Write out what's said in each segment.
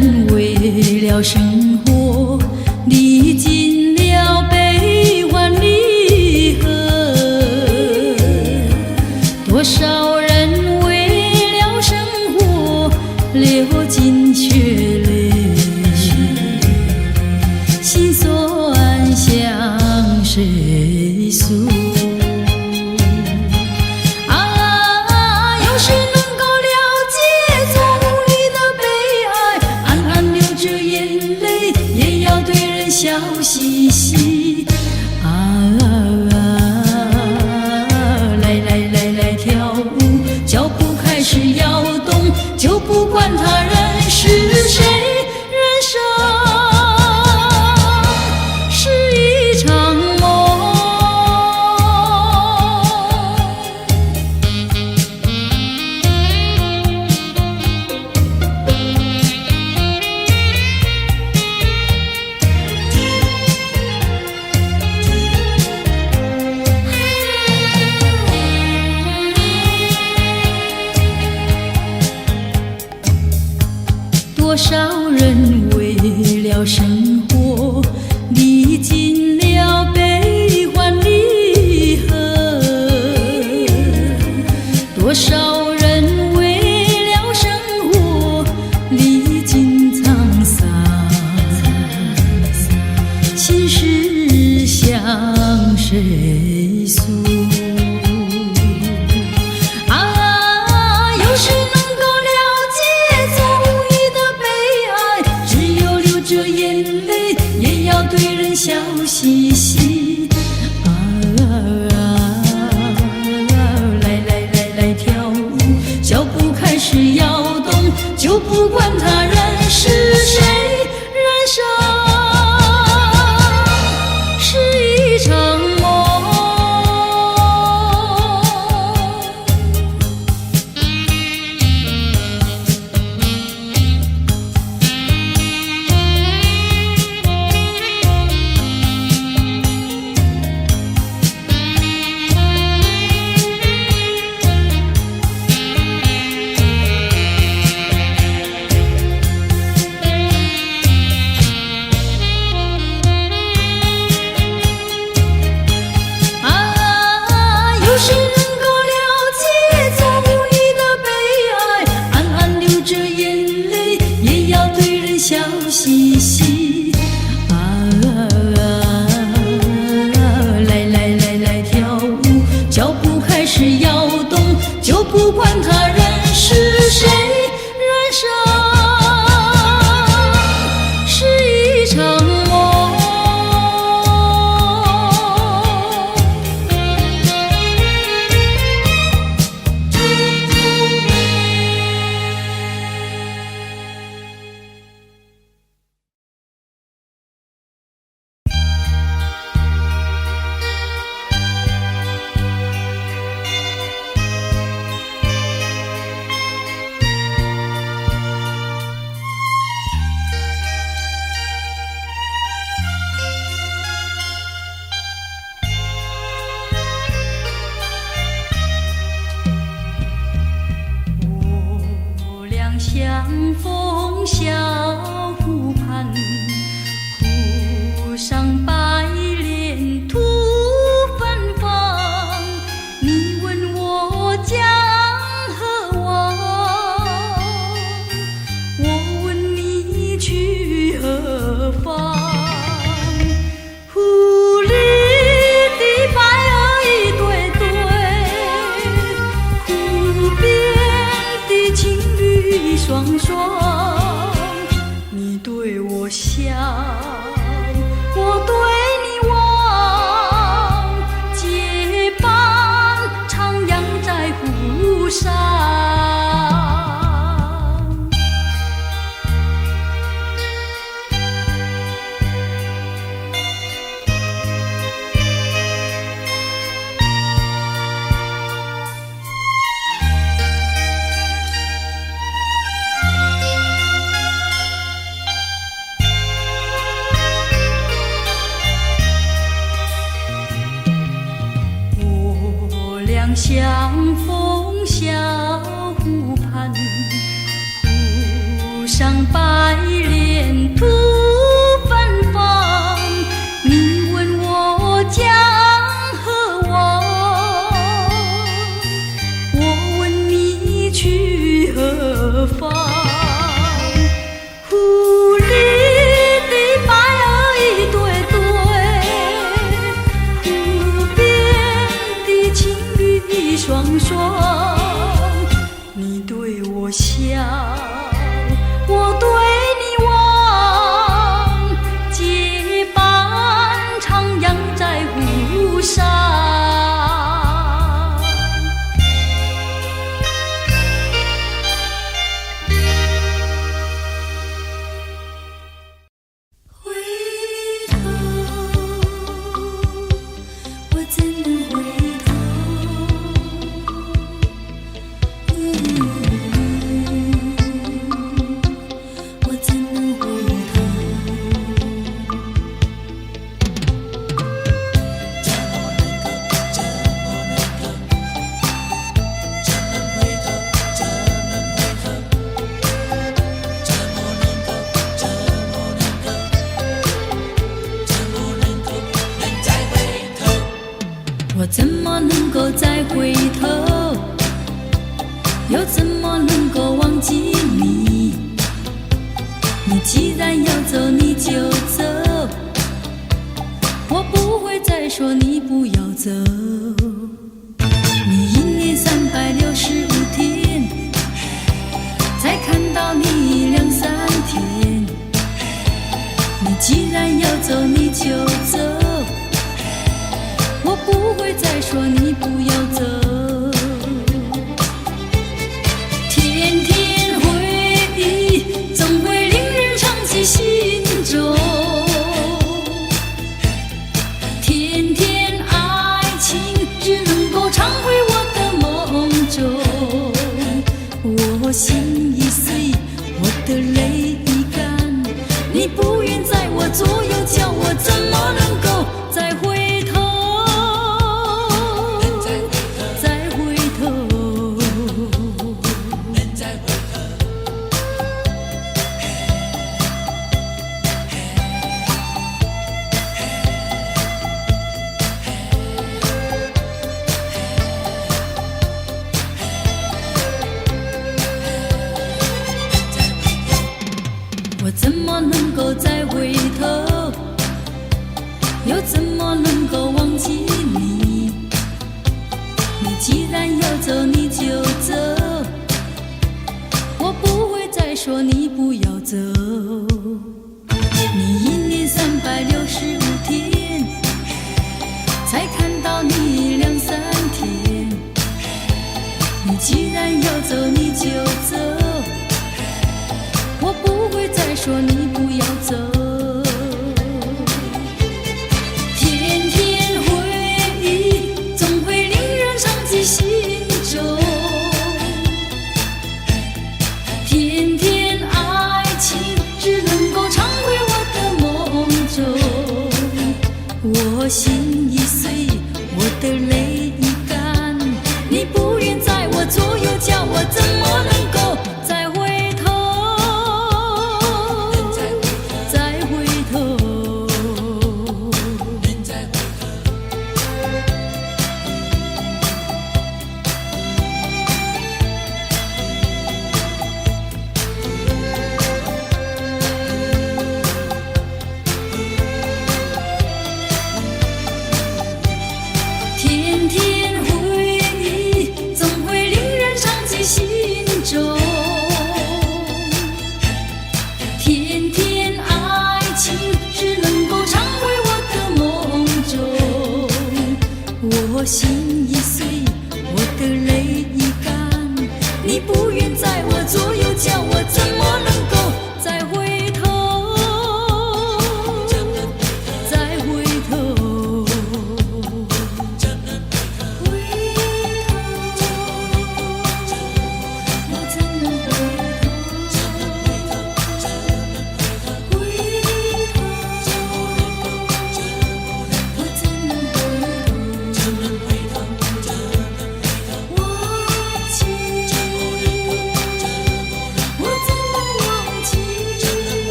人为了生活历尽了悲欢离合，多少人为了生活流尽血泪，心酸向谁诉？笑嘻嘻来跳舞，脚步开始摇动，就不管他人是谁，人生是一场梦。多少人为了生活历尽了悲欢离合，多少人为了生活历尽沧桑，心事向谁诉？对人笑嘻嘻来跳舞，脚步开始摇动，就不管他人是谁，人生是一场梦。笑嘻嘻来跳舞，脚步开始摇动，就不管他人是谁，人生是一场梦。相逢小湖畔，湖上白莲吐芬芳。你问我将何往，我问你去何方。湖里的白儿一对对，湖边的情侣双双，你对我笑，我对你望，结伴徜徉在湖上。相逢小湖畔，湖上白一双双。你对我笑，我对你望，结伴徜徉在湖上。回头，我怎能回头？我怎能回头？我怎么能够再回头？又怎么能够忘记你？你既然要走，你就走，我不会再说你不要走。你一年365天，才看到你2、3天。你既然要走，你就走，我不会再说你不要走。天天回忆总会令人长记心中，天天爱情只能够常回我的梦中。我心已碎，我的泪已干，你不愿在我左右，叫我怎么能够再回头？我怎么能够再回头？又怎么能够忘记你？你既然要走，你就走，我不会再说你不要走。你一年365天，才看到你2、3天。你既然要走，你就走，我不会再说你不要走。天天回忆总会令人长记心中，天天爱情只能够常回我的梦中。我心已碎，我的泪已干，你不愿在我左右，叫我怎么能够再回头？天天回忆总会令人长记心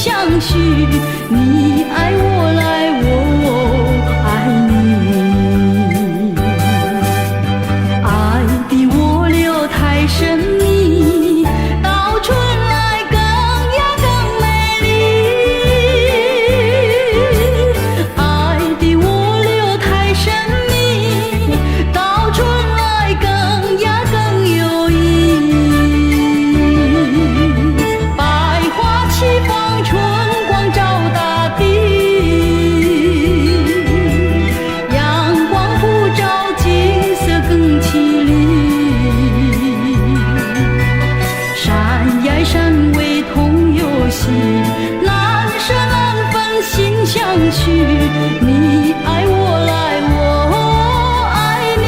相许，你爱我来，我爱你，爱的我留太神秘，到春来更呀更美丽，爱的我留太神秘，到春来更呀更有意。百花齐放，春光照大地，阳光普照，景色更绮丽。山呀山味同游戏，难舍难分心相许，你爱我来，我爱你。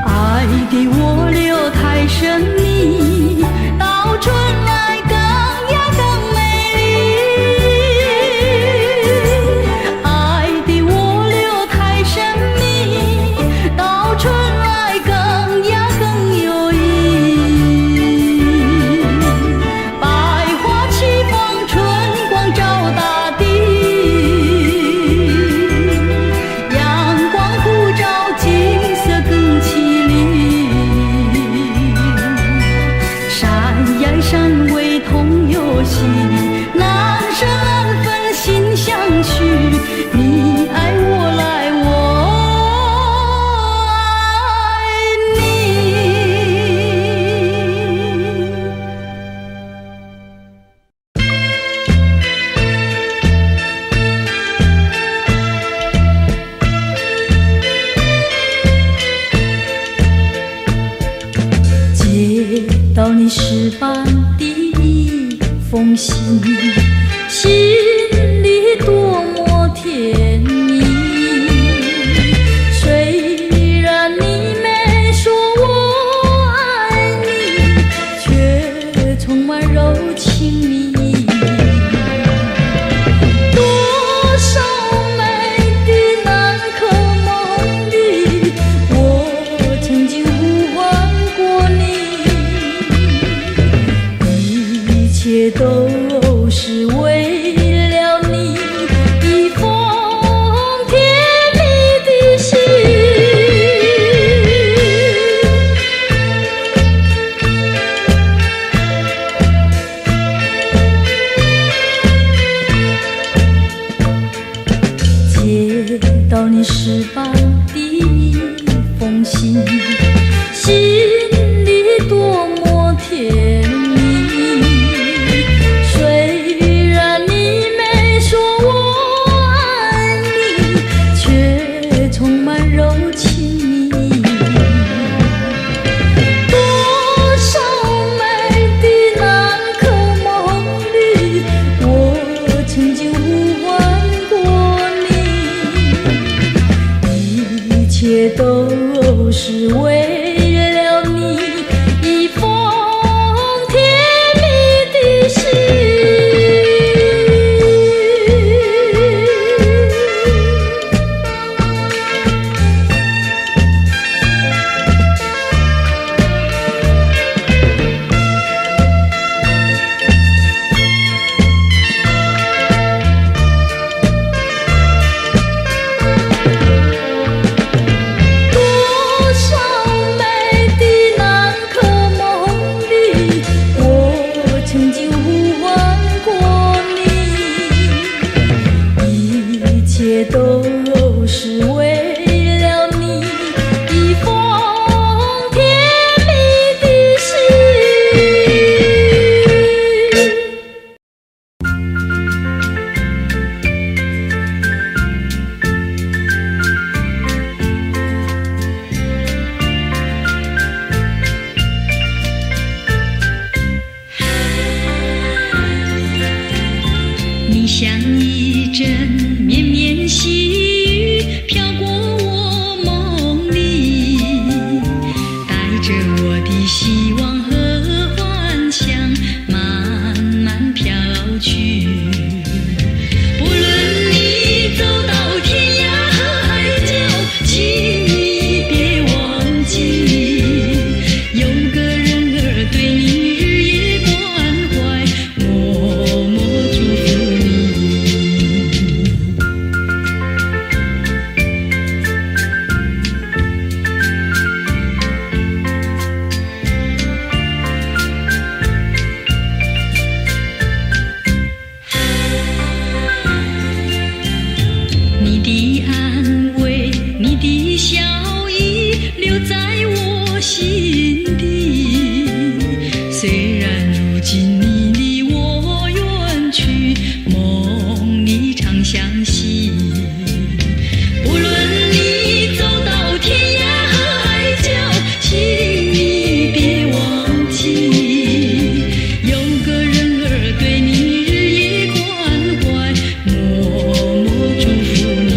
爱的我留太神秘，到春来更呀更美丽，爱的我留太神秘，到春来更呀更有意。百花齐放，春光照大地，阳光普照，景色更绮丽。山呀山味同游戏，难舍难分心相许，你爱我来，我爱你。接到你诗般的一封信，心里多么甜蜜。虽然你没说我爱你，却充满柔情蜜意。多少美的难可梦里，我曾经呼唤过你，一切都是为了你，一封甜蜜的信。接到你诗般的一封信，心里多么甜蜜。虽然你没说我爱你，却充满柔情蜜意。多少美的难可梦里，我曾经呼唤过你，一你像一阵绵绵细雨飘过我梦里，带着我的希望和幻想慢慢飘去。不论你走到天涯和海角，请你别忘记，有个人儿对你日夜关怀，默默祝福你。你的安慰，你的笑意留在我心底。虽然如今你离我远去，梦里常相惜。无论你走到天涯和海角，请你别忘记，有个人儿对你日夜关怀，默默祝福你。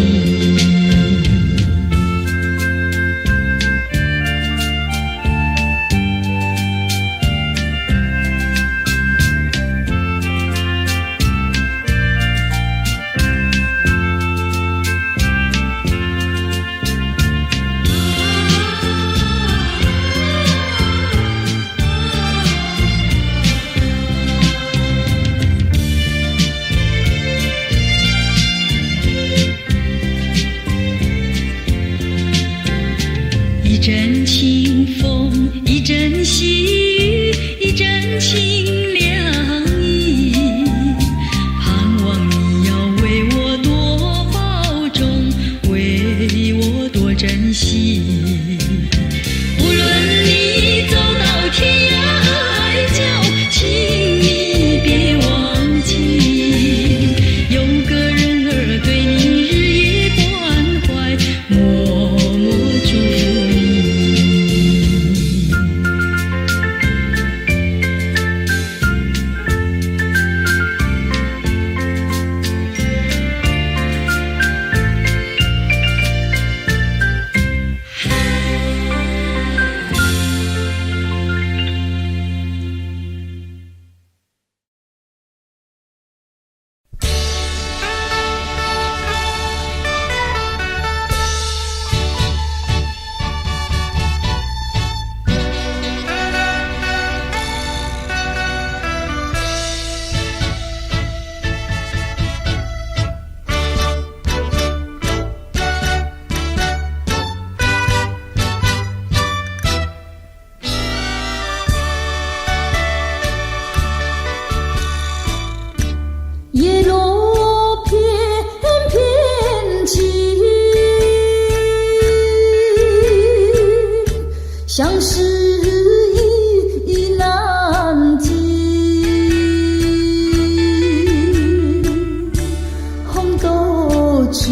一阵清风，一阵细雨，一阵清凉意，盼望你要为我多保重，为我多珍惜。无论你走到天涯和海角，请你别忘记，有个人儿对你日夜关怀，默默祝福你。叶落翩翩起，相思意难尽。红豆痴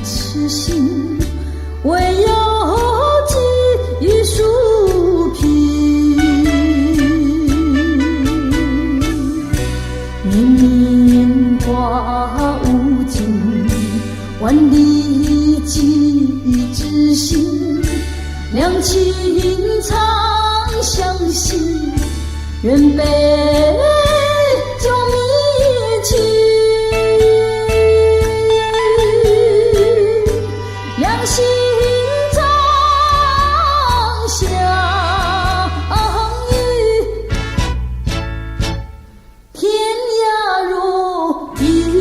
痴心，唯有寄予树皮。绵绵花无尽，万里寄知心。两情长相惜，愿杯酒迷情。两心长相依，天涯若比邻。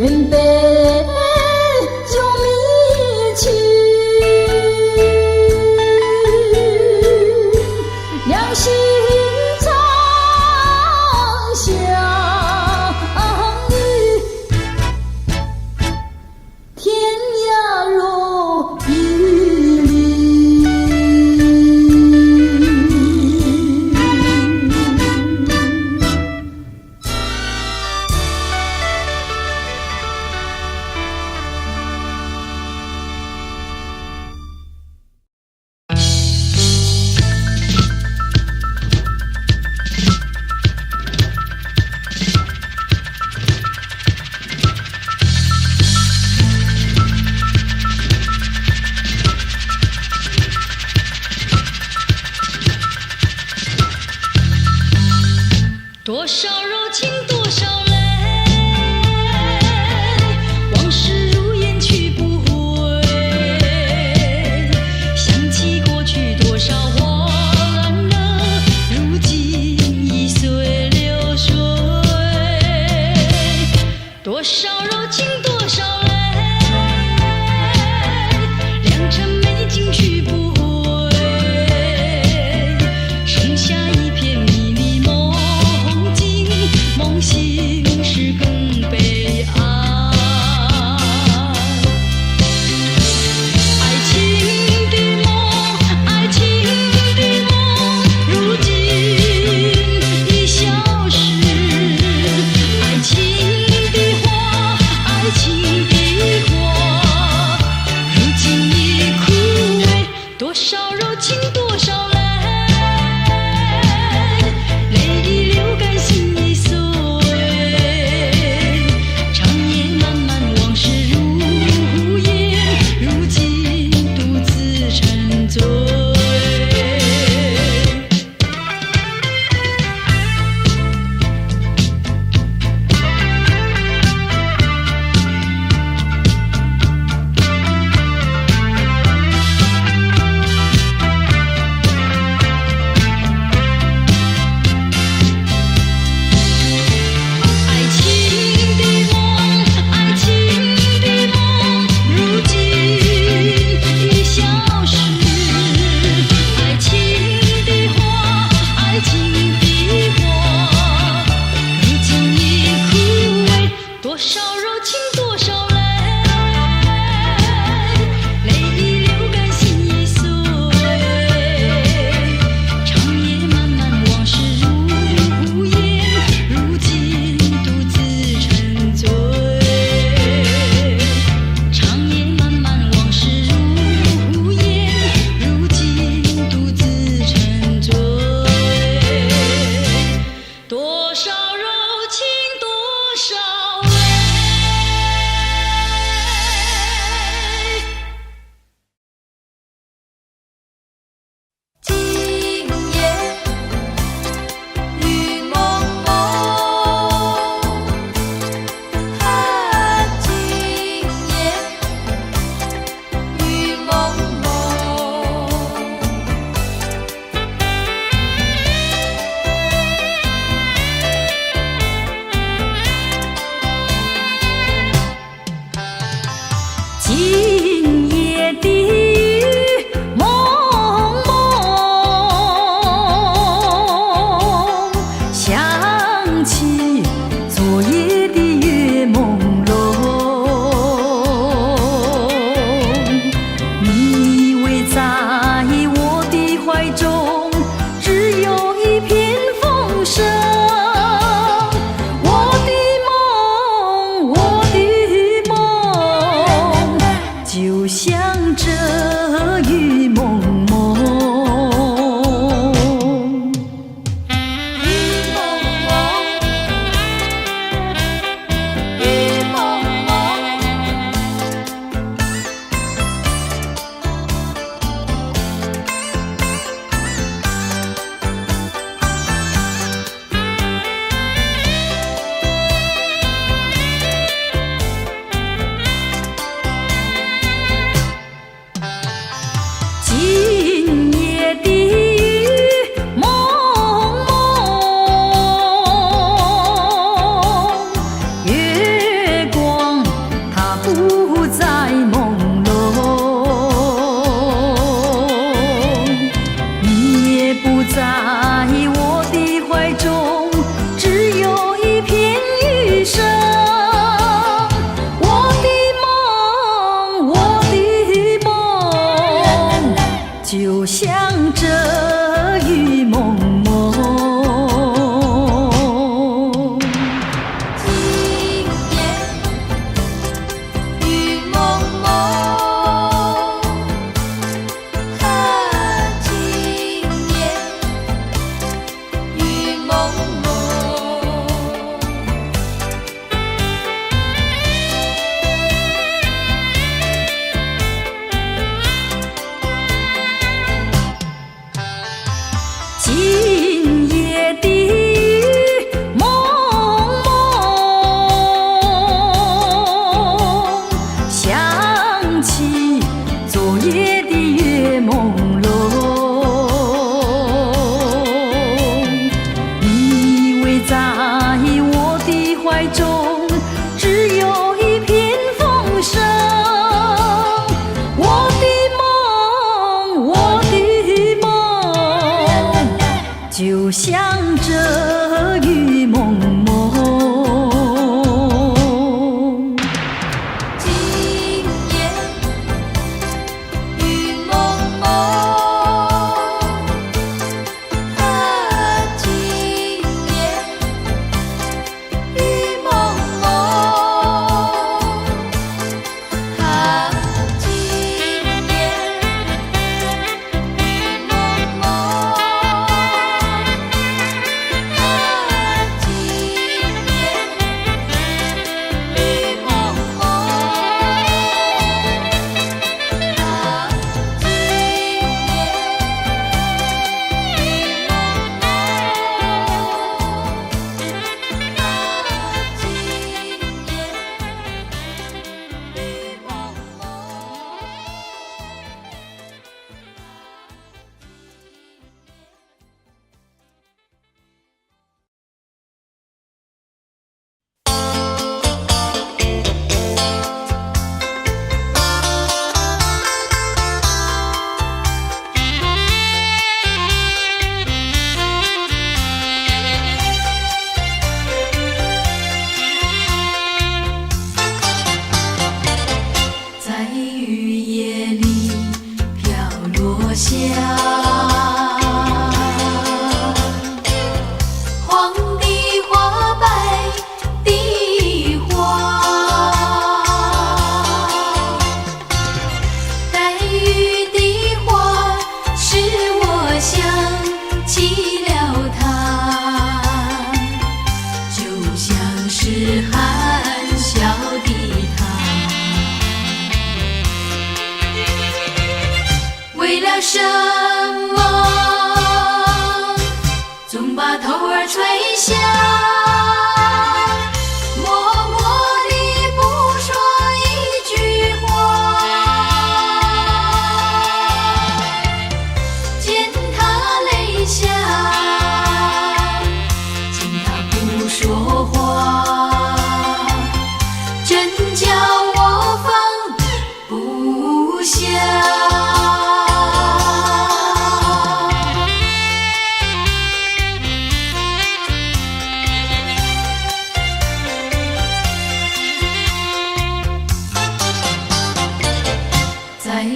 愿被救迷去，两心长相依，天涯若比邻。多少柔情多少泪，往事如烟去不回。想起过去多少花烂了，如今已随流水。多少柔情多少泪，良辰美景去不回，剩下一片迷离梦。梦醒时更悲哀，爱情的梦，爱情的梦，如今已消失。爱情的花，爱情的花，如今已枯萎。多少柔情多少泪，泪已流干心已碎。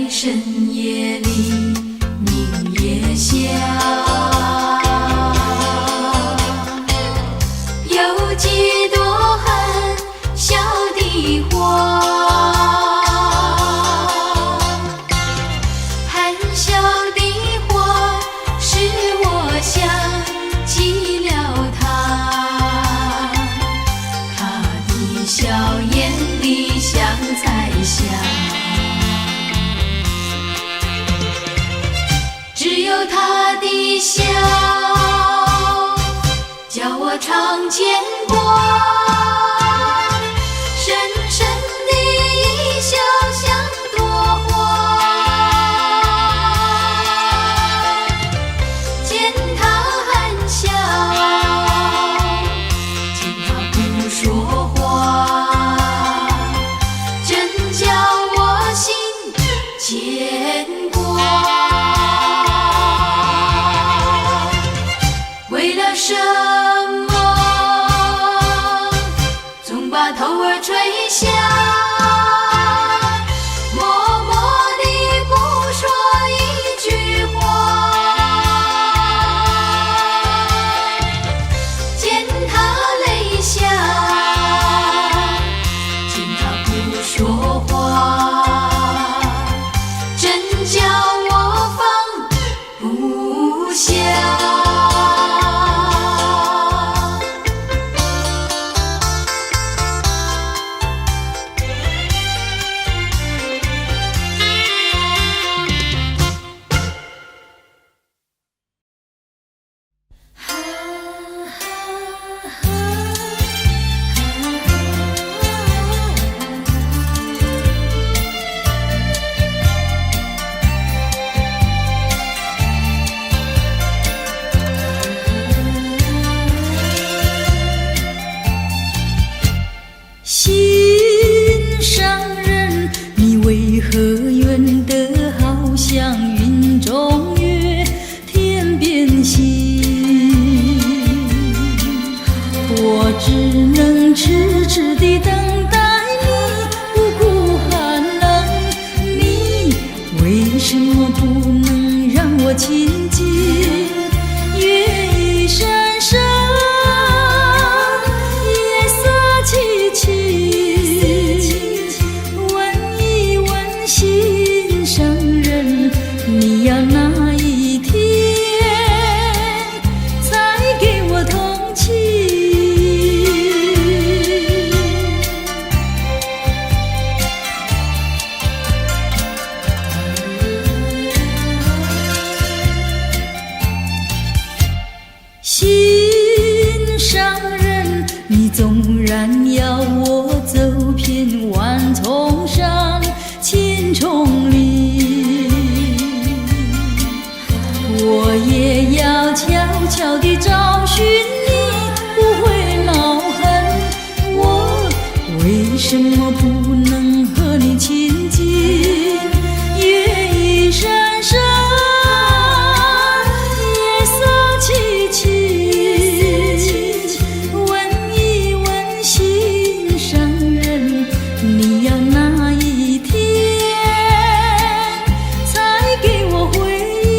深夜里明月下，有几朵很小的花，很小的花使我想起了他，他的笑眼里像彩霞，只有他的笑叫我常牵挂，深深的一笑像朵花，见他含笑，见他不说话，真叫我心牵挂。为了什么总把头儿垂下，默默地不说一句话，见他泪下，见他不说话，真叫我放不下。心上人，你为何远得好像云中月，天边星？我只能痴痴地等待你，不顾寒冷。你为什么不能让我亲近？月一闪闪，夜色凄凄，问一问心上人，你要哪一天才给我同情？心上人，你纵然要我走遍万重山千重岭，我也要悄悄地找寻你，不会恼恨。我为什么不能和你亲近？月一闪闪，夜色凄凄，问一问心上人，你要哪一天才给我回应？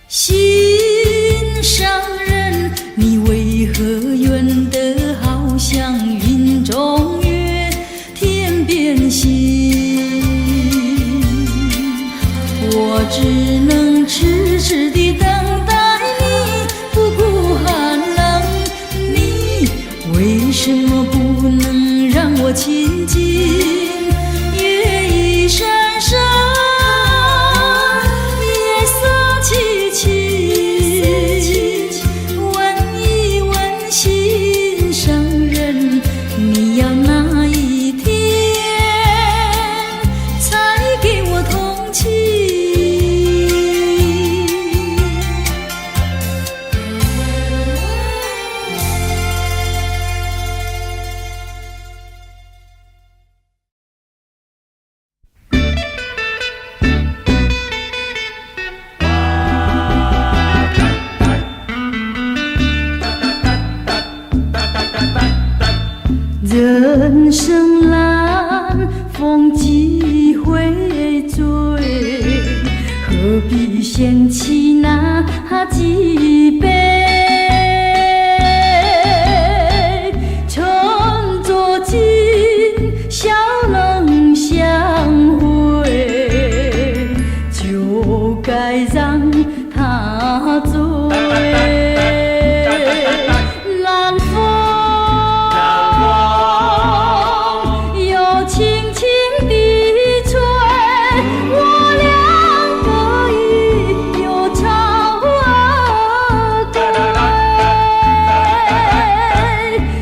心上人，你为何远得好像云中月，天边星？我只能痴痴地等待你，不顾寒冷。你为什么不能让我亲近？月一闪闪，夜色凄凄，问一问心上人，你要哪一天才给我同情？人生难，风几回醉，何必嫌弃那几杯？趁作今，笑能相会，就该让他醉。南风又轻轻地吹，我两个已又朝归。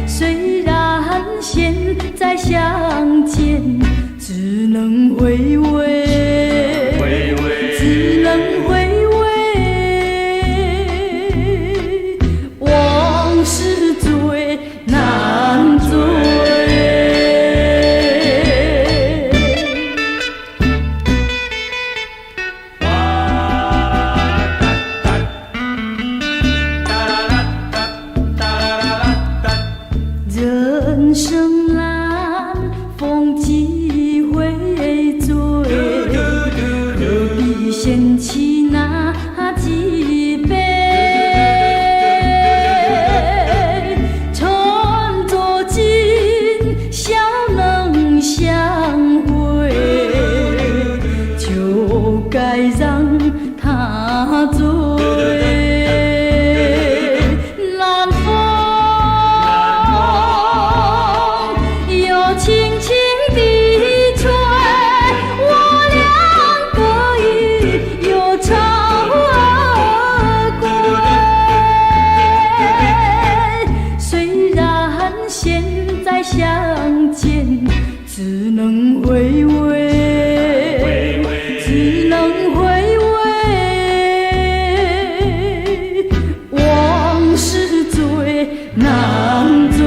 虽然现在相见，只能回味，只能回味。往事最难追。人生难，风几回醉，何必嫌弃那几杯？趁作今，笑能相会，就该让他醉。南风又轻轻地吹，我两个已又朝归。虽然现在相见，只能回味，只能回味。往事最难追。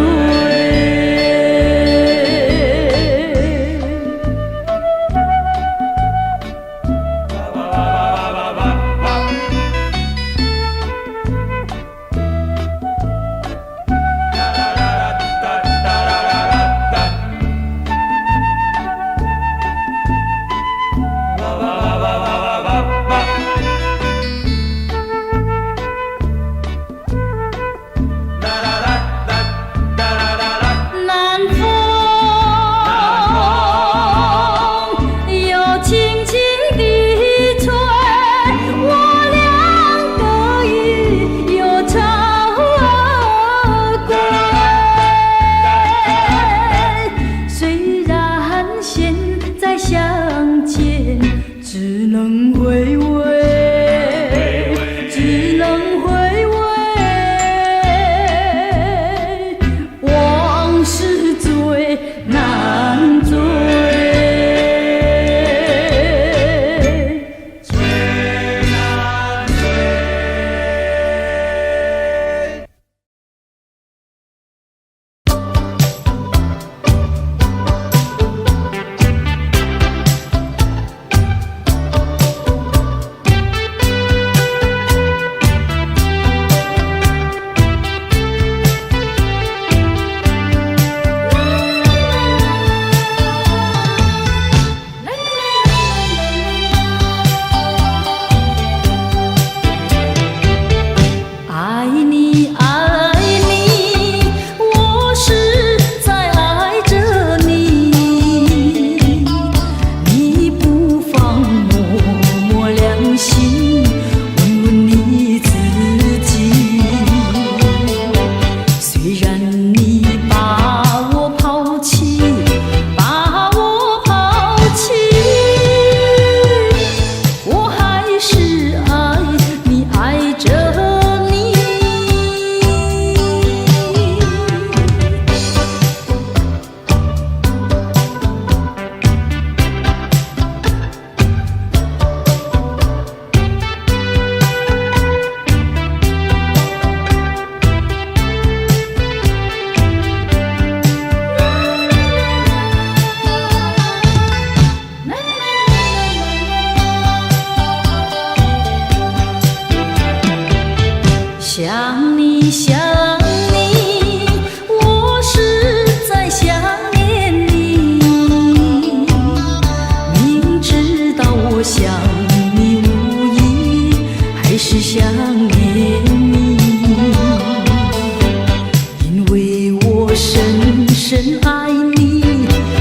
深爱你，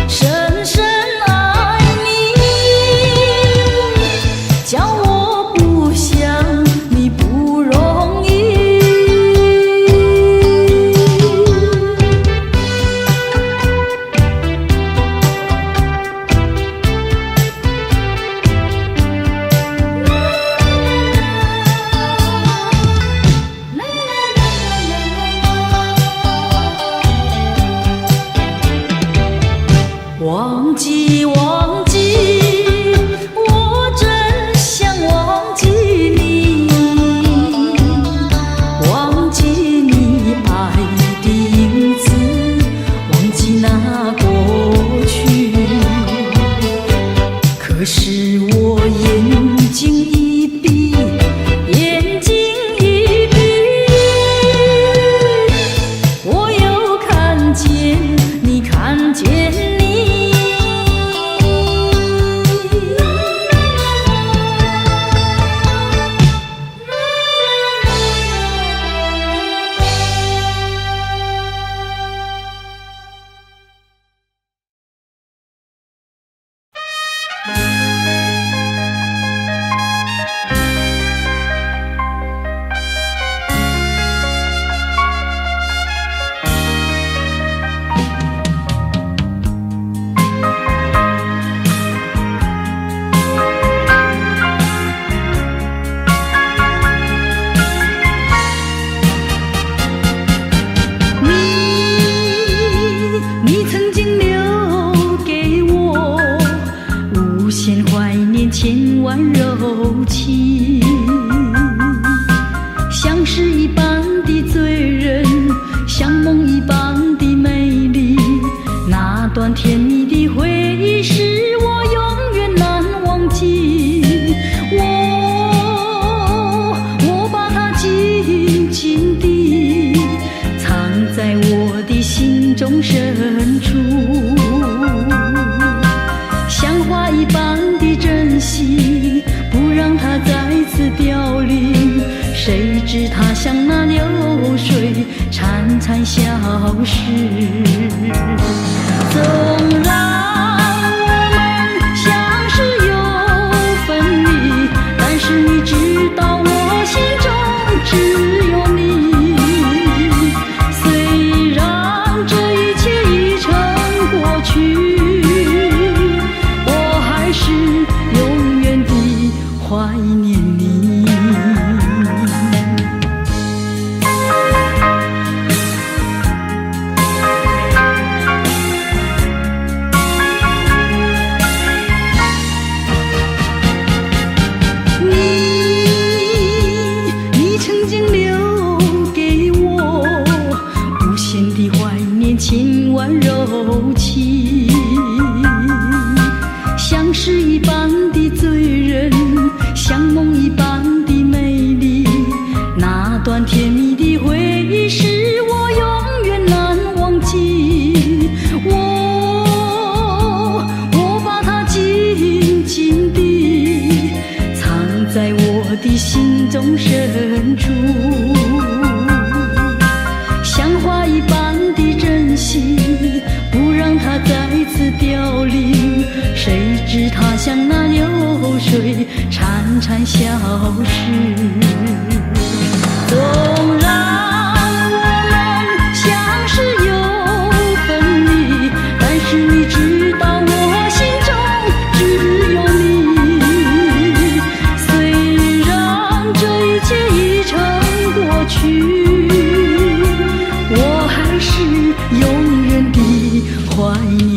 深深爱你，叫我不想你不容易。忘记忘记，我真想忘记你，忘记你爱的影子，忘记那过去。可是我眼睛一闭，眼睛一闭，我又看见你，看见你。你曾经留给我无限怀念，千万柔情，像诗一般的醉人，像梦一般的美丽。那段甜蜜的回忆是我永远难忘记。我把它紧紧地藏在我的心中深处，像花一般的珍惜，不让它再次凋零。谁知它像那流水潺潺消失。纵然我们相识又分离，但是你知道我心中只有你。虽然这一切已成过去，我还是永远地怀念你。你曾经留给我无限的怀念，千万柔情，像诗一般的醉人，像梦一般的美丽。那段甜蜜的回忆是我永远难忘记。我把它紧紧地藏在我的心中深处，像花一般的珍惜，不让它再次凋零。谁知它像那流水潺潺消失。纵然我们相识又分离，但是你知道我心中只有你。虽然这一切已成过去，我还是永远地怀念你。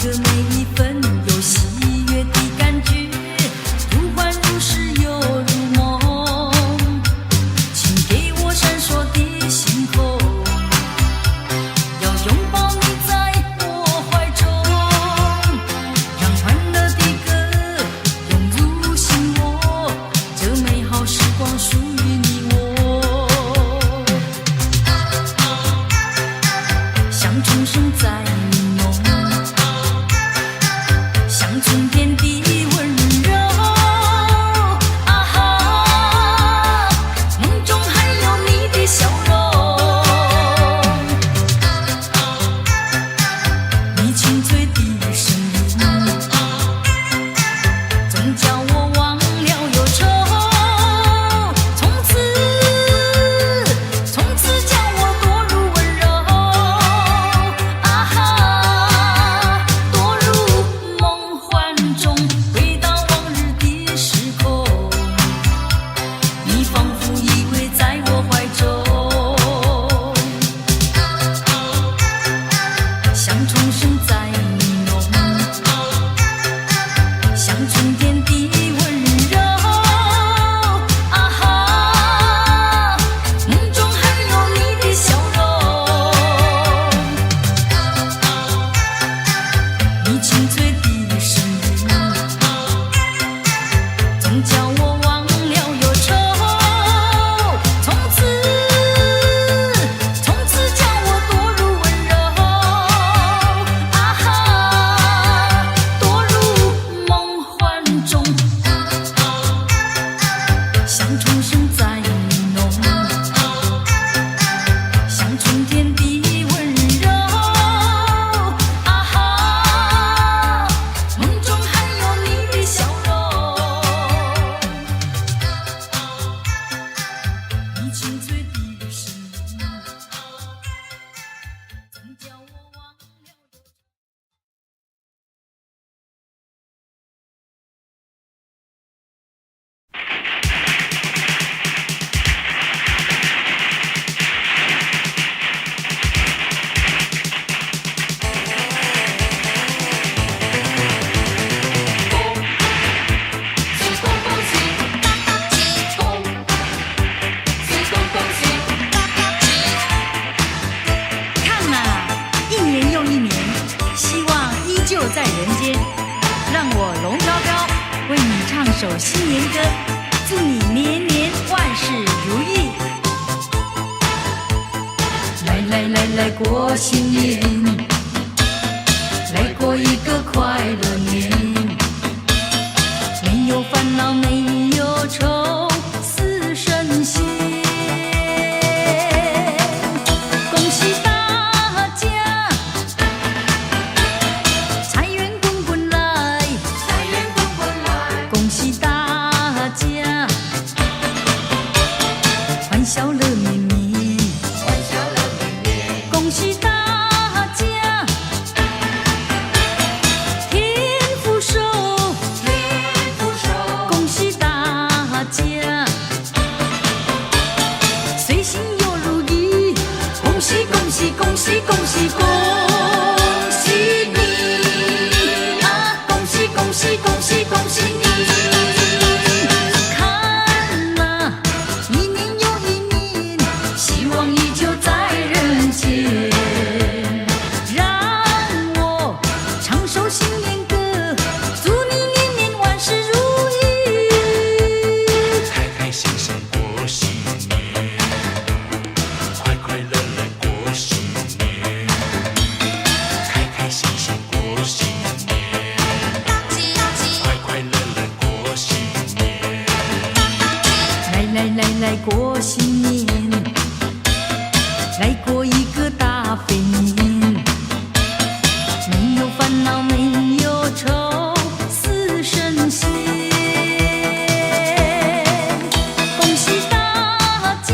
个每一分有喜悦的感觉，如幻如是又如梦，请给我闪烁的星空，要拥抱你在我怀中，让欢乐的歌涌入心窝，这美好时光属于你我，像钟声在你浓，像春天的温柔，啊哈，梦中还有你的笑容，你清脆的声音，总叫我忘了忧愁，从此叫我堕入温柔，啊哈，堕入梦幻中，回到往日的时空，你仿佛依偎在我怀中，像钟声在你浓，像春天的温柔，啊哈，梦中还有你的笑容，你清脆的声音，总叫我忘了忧愁，从此叫我堕入温柔，啊哈，堕入梦幻中，像钟声在你浓，像春天的温柔，啊哈，梦中还有你的笑容，你清脆的声音，总叫我忘了忧愁。看啊，一年又一年，希望依旧在人间。让我龙飘飘为你唱首新年歌，祝你年年万事如意。来过新年，来过一个快乐年，没有烦恼，没有愁，似神仙。恭喜大家，财源滚滚来，财源滚滚来。恭喜大家，欢笑乐绵绵，欢笑乐绵绵。恭喜大家，天福寿，天福寿。恭喜大家，随心又如意。恭喜恭喜恭喜恭喜恭喜你啊！恭喜恭喜恭喜恭喜你！看啊，一年又一年，希望依旧在人间。让我唱首新年歌，祝你年年万事如意。开开心心过新年，快快乐乐过新年，开开心心过新年，快快乐乐过新年。来过新年，来过一个大肥年，没有烦恼，没有愁，似神仙。恭喜大家，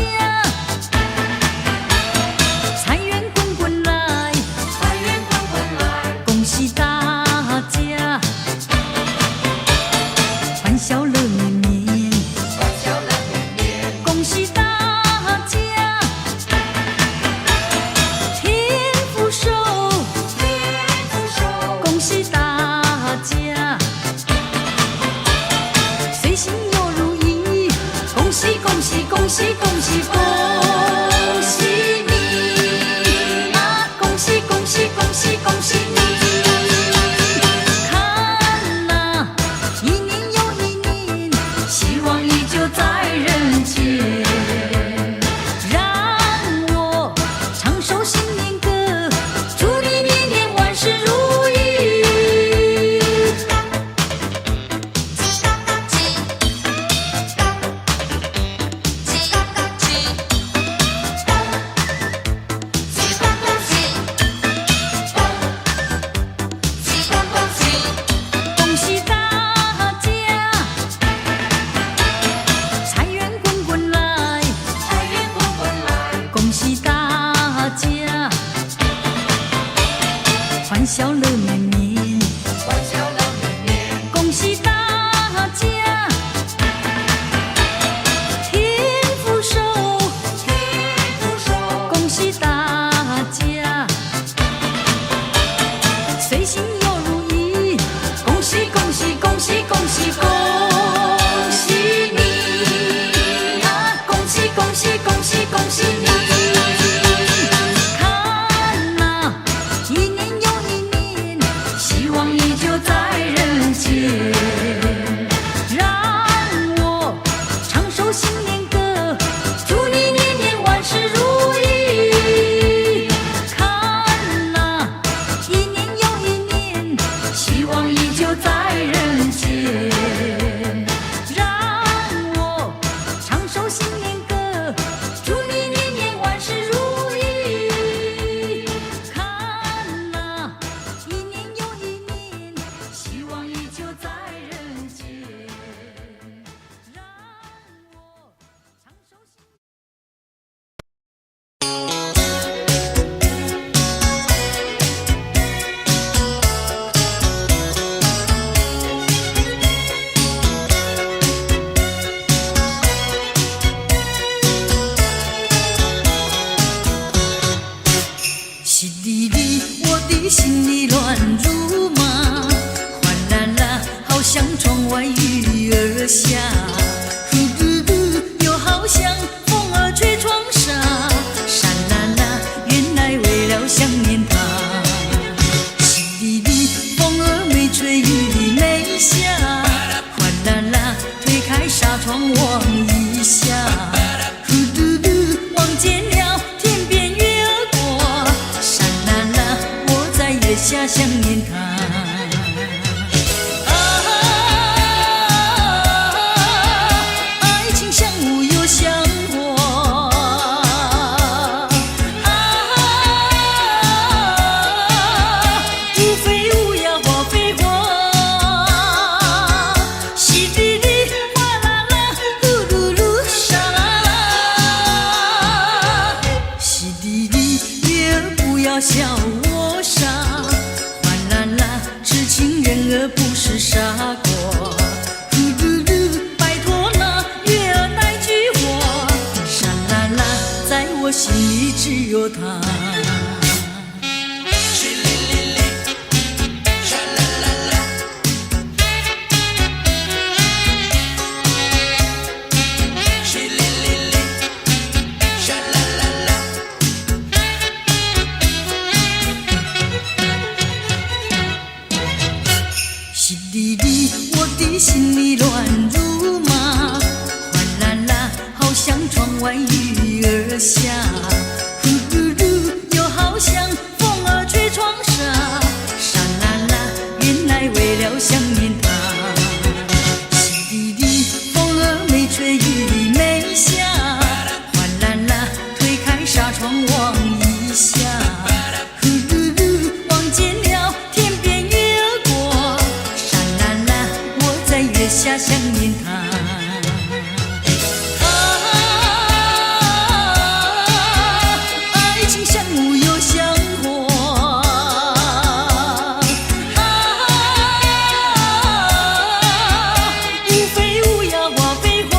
财源滚滚来，财源滚滚来。恭喜大家，欢笑乐绵绵，欢笑乐绵绵。恭喜大笑乐绵绵，欢笑乐绵绵，恭喜大家天福寿，天福寿，恭喜大家随心又如意，恭喜恭喜恭喜恭喜恭喜你啊！恭喜恭喜恭喜恭喜你！看呐，一年又一年，希望依旧在人间。让我唱首新年歌，祝你年年万事如意。看呐，一年又一年，希望依旧在人间。让我唱首新年歌，祝你年年万事如意。看呐，一年又一年，希望依旧在人间。让我唱首新。淅沥沥，我的心里乱如麻，哗啦啦，好像窗外雨儿下，呼噜噜，又好像风儿吹窗纱，沙啦啦，原来为了想念他。淅沥沥，风儿没吹，雨没下，哗啦啦，推开纱窗望一下，呼噜噜，望见了天边月儿过，沙啦啦，我在月下想念他。爱情像雾又像火，无非无呀花非花，淅沥沥，哗啦啦，呼噜噜，沙啦啦，淅沥沥，月儿不要笑我傻，哗啦啦，痴情人儿不是傻瓜，呼噜噜，拜托那月儿来娶我，沙啦啦，在我心里只有他。淅沥沥沥，沙啦啦啦，淅沥沥沥，沙啦啦啦。淅沥沥，我的心里乱如麻，哗啦啦，好像窗外雨儿下，呼噜噜，又好像风儿吹窗纱，沙啦啦，原来为了想念他。淅沥沥，风儿没吹，雨没下，哗啦啦，推开纱窗望一下，呼噜噜，望见了天边月儿过，沙啦啦，我在月下想念他。爱情像雾又像火，无非无呀花非花，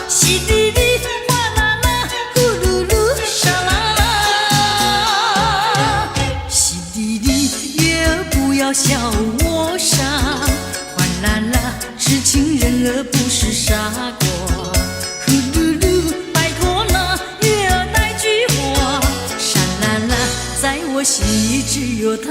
淅沥沥，哗啦啦，呼噜噜，沙啦啦，淅沥沥，月儿不要笑我傻，哗啦啦，痴情人儿不是傻瓜，呼噜噜，拜托那月儿来娶我，沙啦啦，在我心里只有他。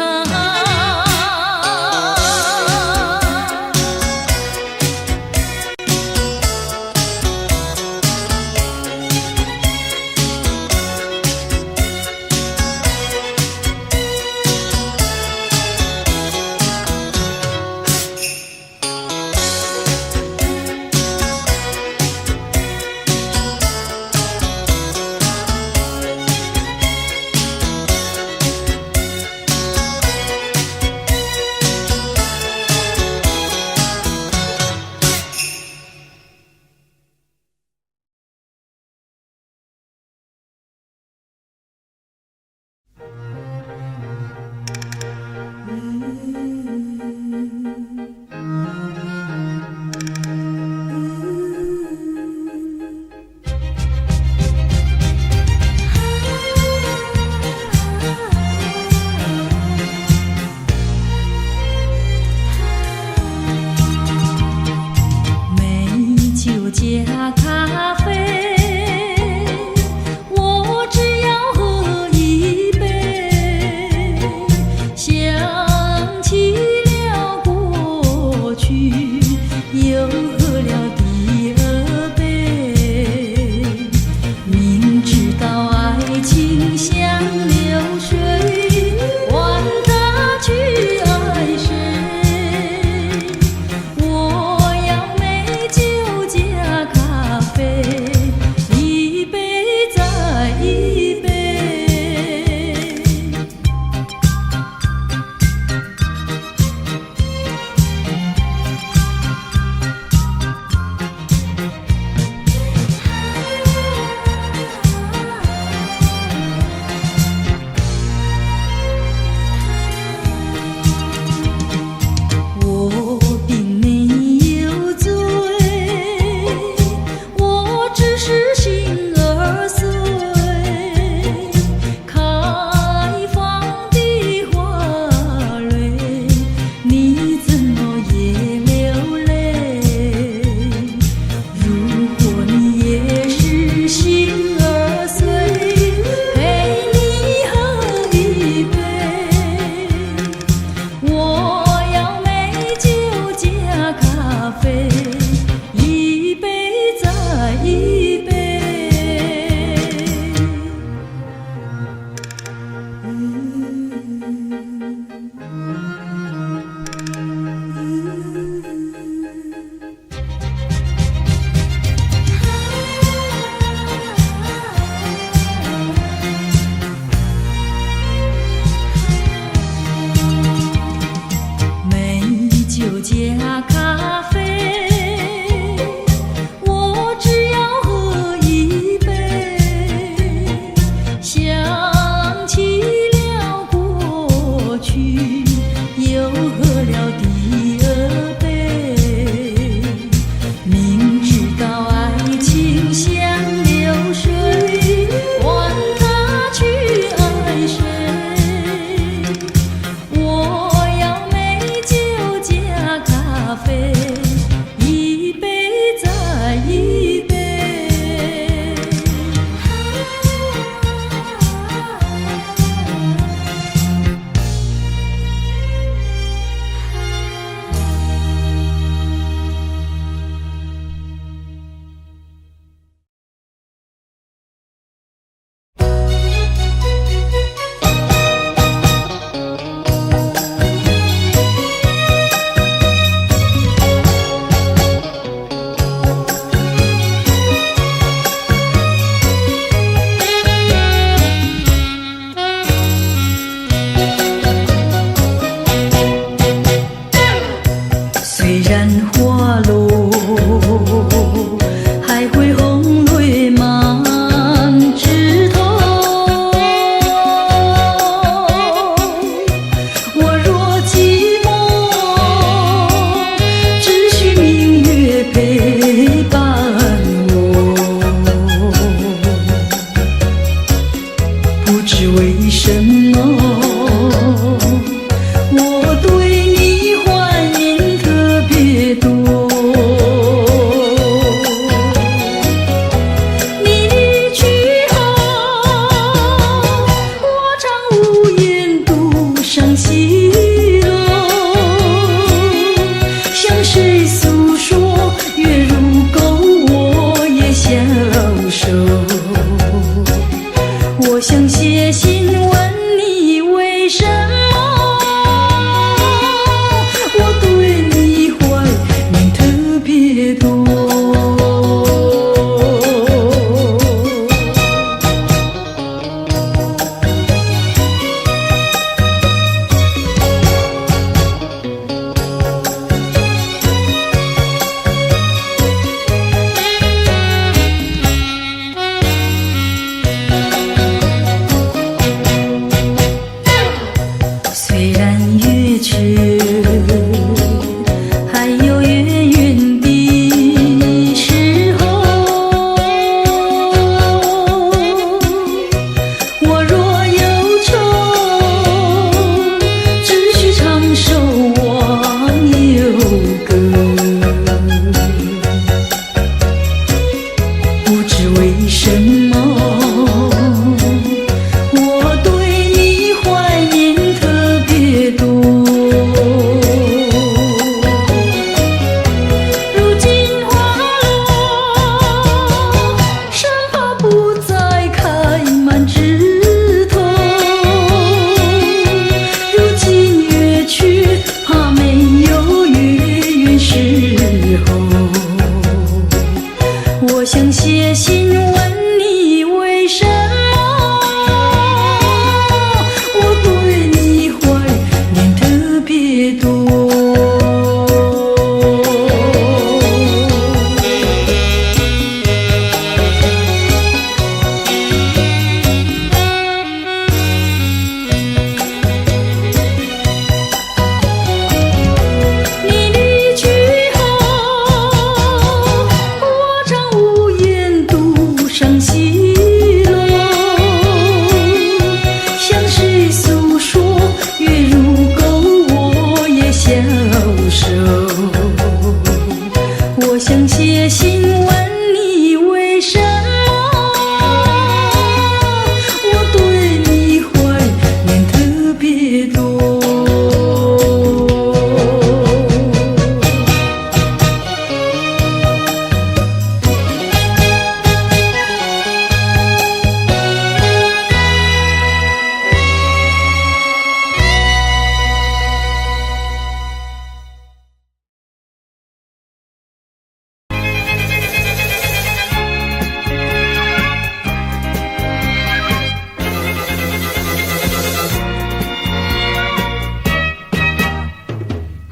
跌落。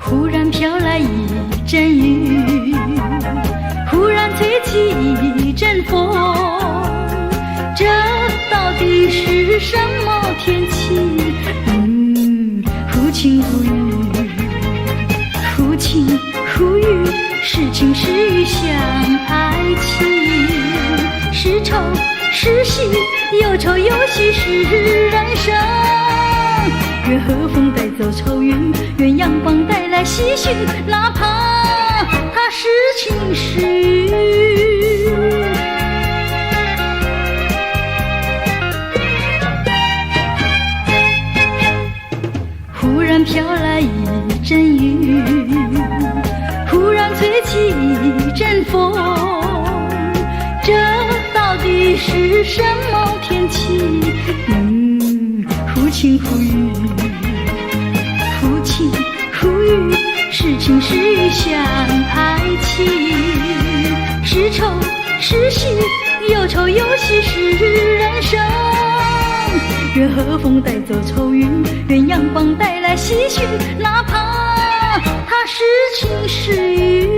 忽然飘来一阵雨，忽然吹起一阵风，这到底是什么天气？忽晴忽雨，忽晴忽雨，是晴是雨像爱情，是愁是喜，有愁有喜是人生。愿和风带走愁云，愿阳光带来喜讯，哪怕它是晴是雨。忽然飘来一阵雨，忽然吹起一阵风，这到底是什么天气？忽晴忽雨，忽晴忽雨，是晴是雨像爱情，是愁是喜，有愁有喜是人生。愿和风带走愁云，愿阳光带来喜讯，哪怕它是晴是雨。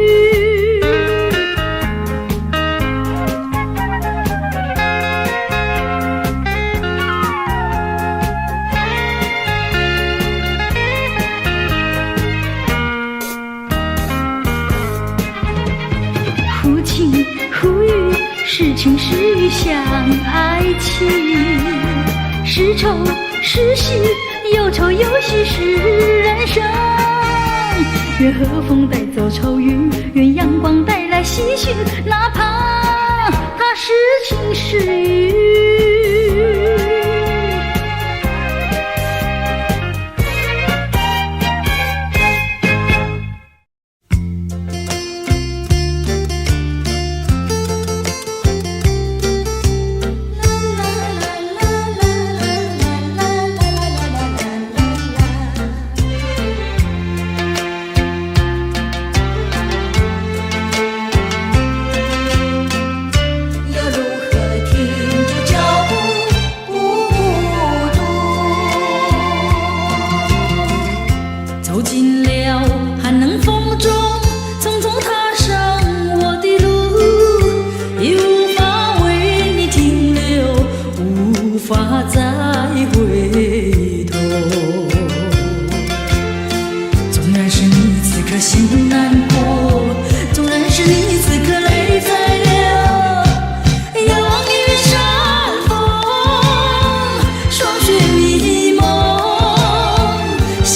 忽晴忽雨，是晴是雨像爱情，是愁是喜，有愁有喜是人生。愿和风带走愁云，愿阳光带来喜讯，哪怕它是晴是雨。走进了寒冷风中，匆匆踏上我的路，已无法为你停留，无法再回头。纵然是你此刻心难过，纵然是你此刻泪在流，仰望玉山风，霜雪迷蒙，心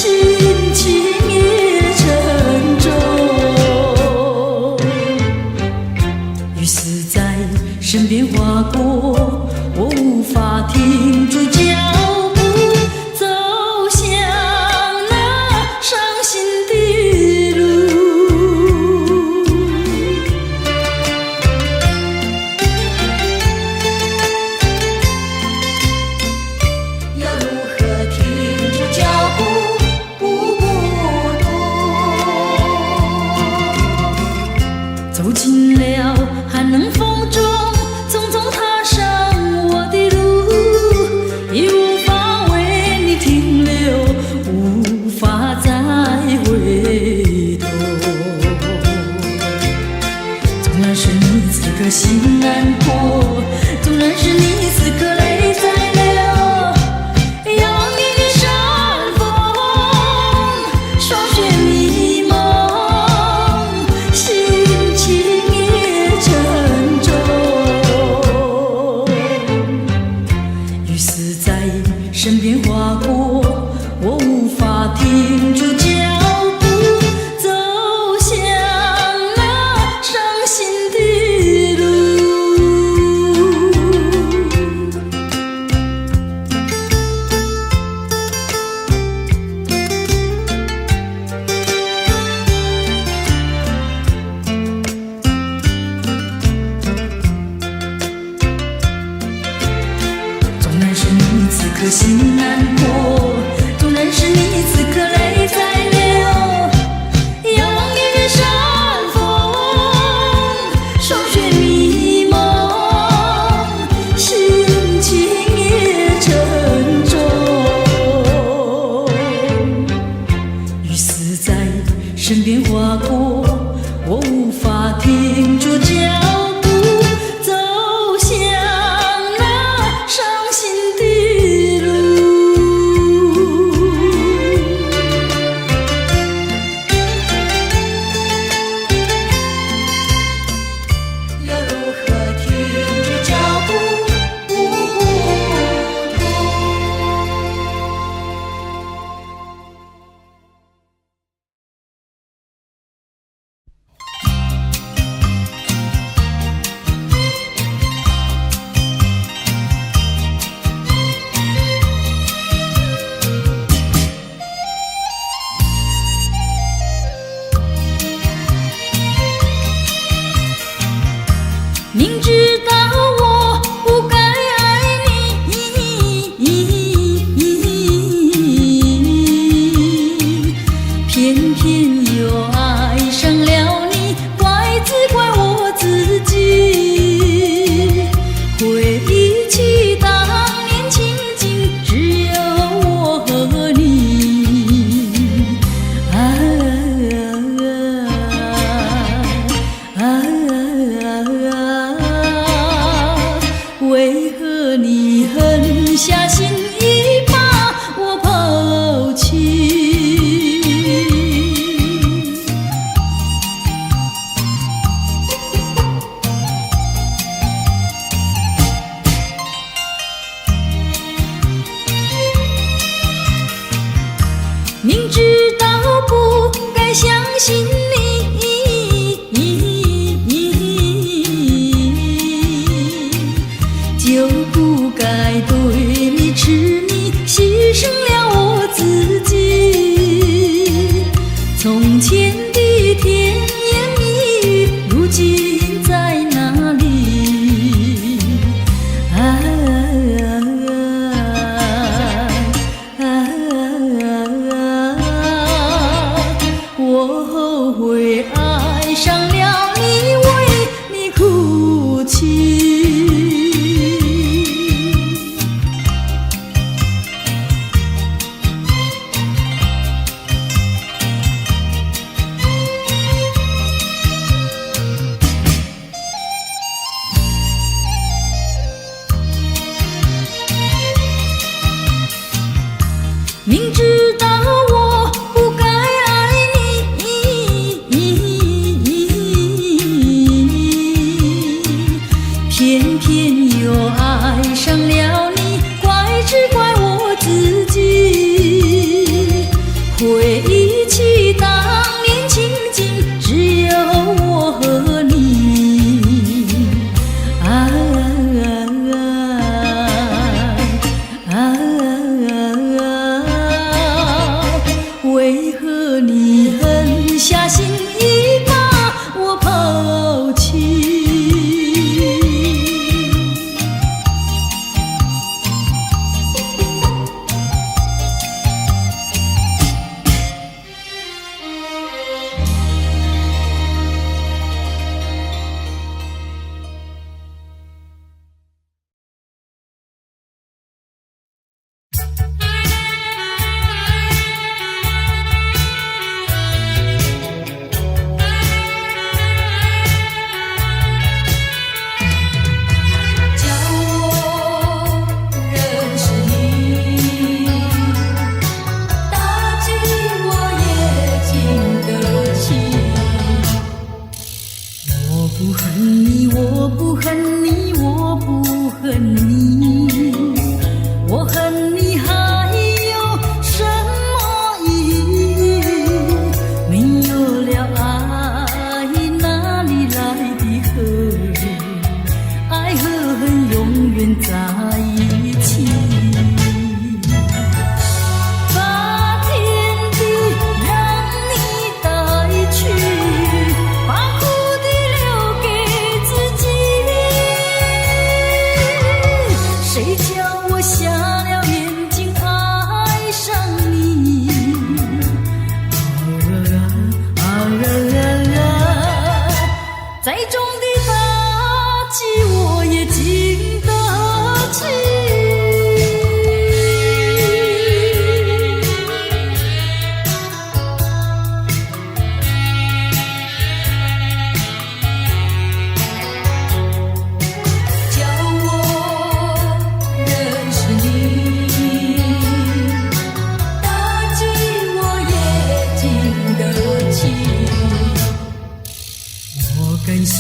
情也沉重。雨丝在身边划过，我无法停住脚步，走向那伤心的路。身边划过，我无法停住脚步，走向那伤心的路。要如何停住脚步，不糊涂？明知道我不该爱你，偏偏又爱上了你，怪只怪我自己。回忆起当年情景，只有我和你。为何你狠下心意把我抛弃？明知道不该相信就不该对你痴迷，牺牲了我自己。从前的甜言蜜语，如今在哪里？我后悔爱上了你，为你哭泣。明知道我不该爱你，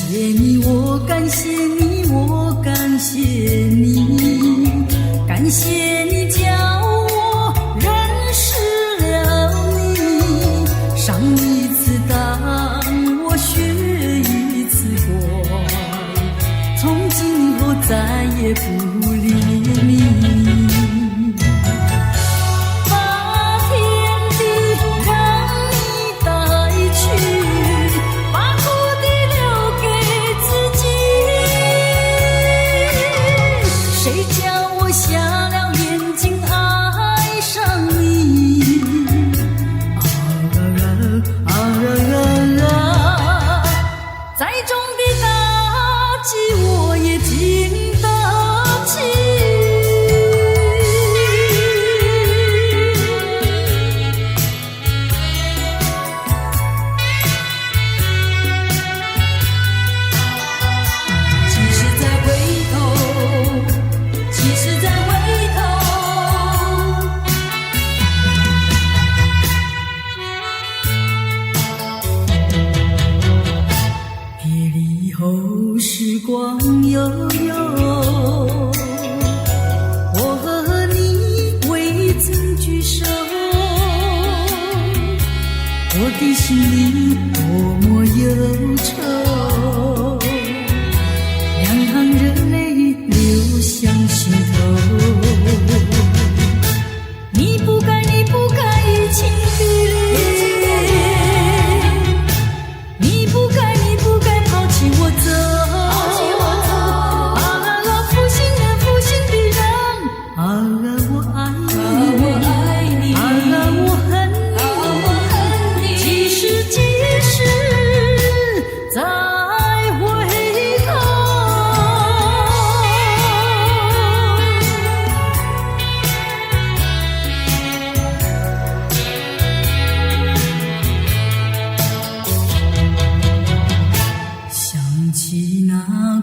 谢你，我感谢你，我感谢你，感谢你教我认识了你，上一次当我学一次乖，从今后再也不离你。时光悠悠，我和你未曾聚首，我的心里多么忧愁，两行热泪流向心头。你不该移情别恋，你不该抛弃我走。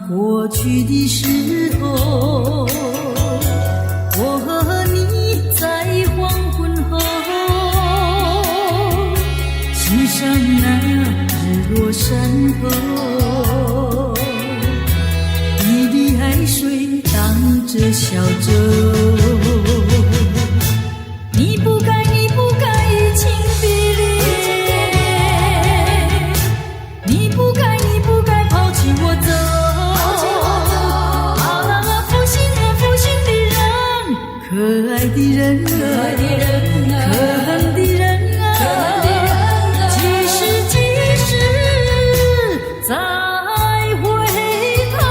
过去的时候，我和你在黄昏后，欣赏那日落山后，你的海水荡着小舟。你不该移情别恋，你不该抛弃我走。可爱的人啊，可恨的人啊，几时再回头。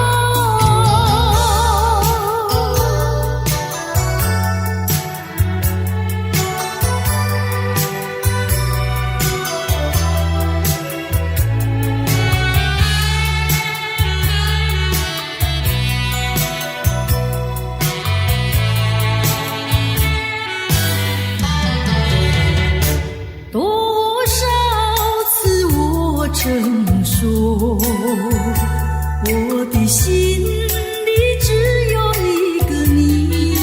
曾说我的心里只有一个你，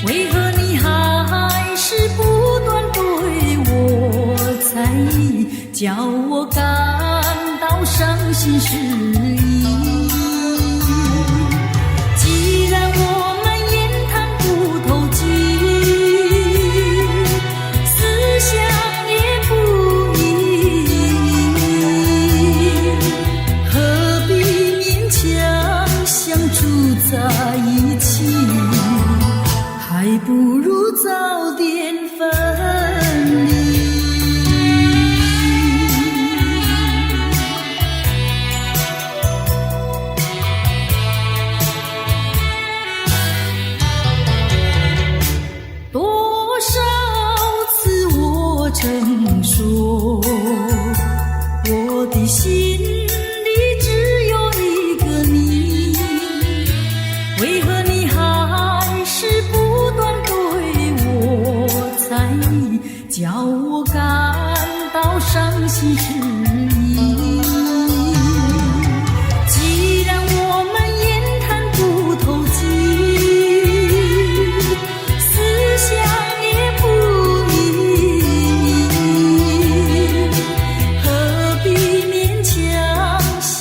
为何你还是不断对我猜疑，叫我感到伤心失意。既然我们言谈不投机，思想也不一，相处在一起，还不如早点分离。多少次我曾说，我的心里只有一个你，为何你还是不断对我猜疑，叫我感到伤心失意。既然我们言谈不投机，思想也不一，何必勉强相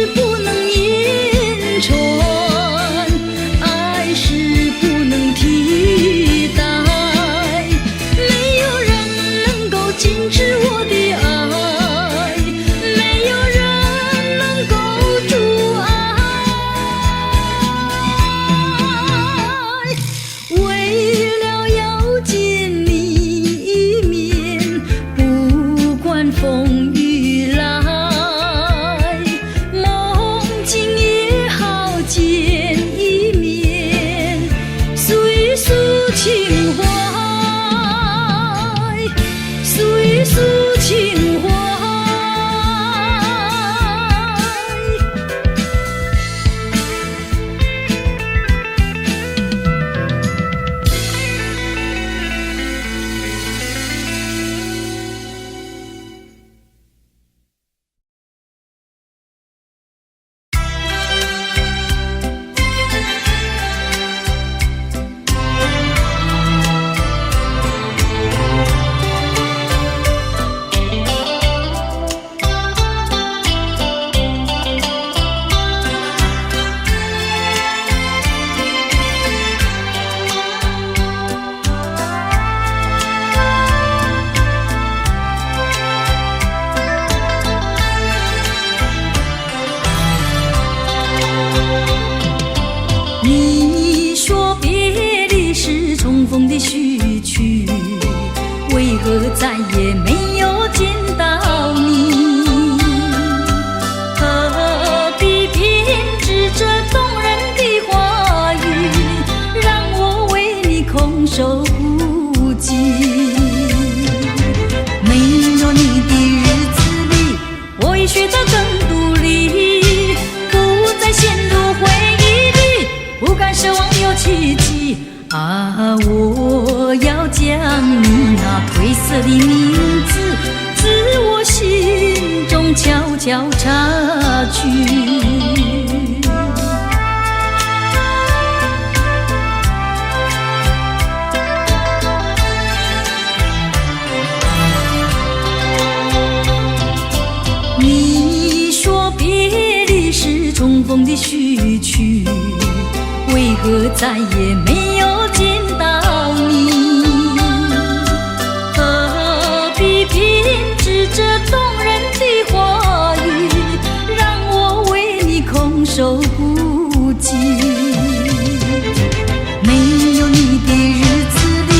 是不能言传，爱是不能替代，没有人能够禁止我的爱，没有人能够阻碍。为了要见你一面，不管风雨来，梦境也好见一面，诉一诉情怀，诉一诉情怀。你说别离是重逢的序曲，为何再也没有见到你？何必编织这动人的话语，让我为你空守孤寂？没有你的日子里，我已学得更独立，不再陷入回忆里，不敢奢望有奇迹啊！我要将你那褪色的名字，自我心中悄悄擦去。你说别离是重逢的序曲，为何再也没有见到你？何必编织这动人的话语，让我为你空守孤寂？没有你的日子里，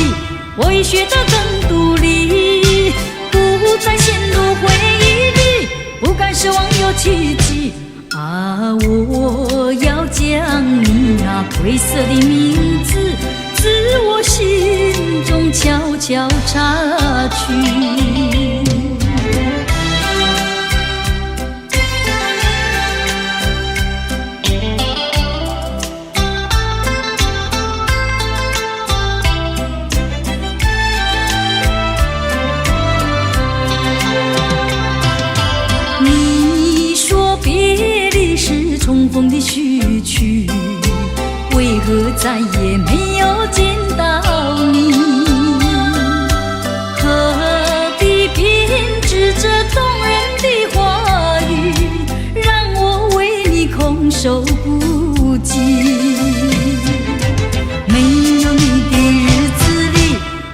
我已学得更独立，不再陷入回忆里，不敢奢望有奇迹啊！我要将你那褪色的名字，自我心中悄悄擦去。你说别离是重逢的序曲，为何再也没有见到你？何必编织这动人的话语，让我为你空守孤寂？没有你的日子里，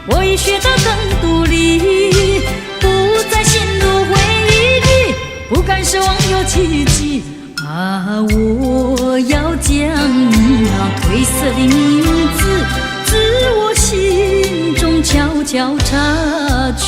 我已学得更独立，不再陷入回忆里，不敢奢望有奇迹啊！我要将你那褪色的名字，自我心中悄悄擦去。